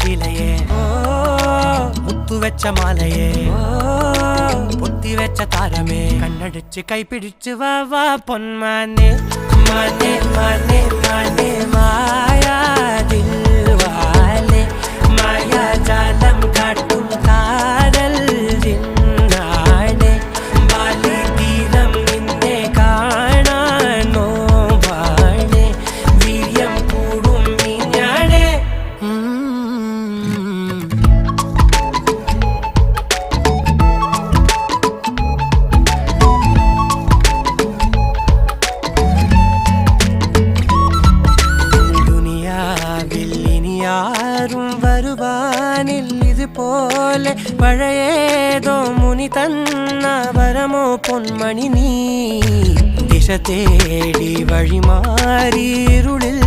ശീലയെ മുത്തു വെച്ച മാലയെ പൊത്തി വെച്ച താരമേ കണ്ണടിച്ച് കൈപിടിച്ച് വാ വാ പൊന്മാനെ മാനെ മാനെ മാനെ മായാ ദിൽവാലെ മായാ ജാലം കാട്ടും കാതൽ ജിന്നാനെ ബാലി തീരം നിന്നെ കാണാൻ നോവാനെ വീര്യം കൂടും മിഞ്ഞാനെ ും വരുവാനിൽ ഇതുപോലെ പഴയേതോ മുനി തന്ന വരമോ പൊന്മണി നീ ദിശ തേടി വഴിമാറിയിരുളിൽ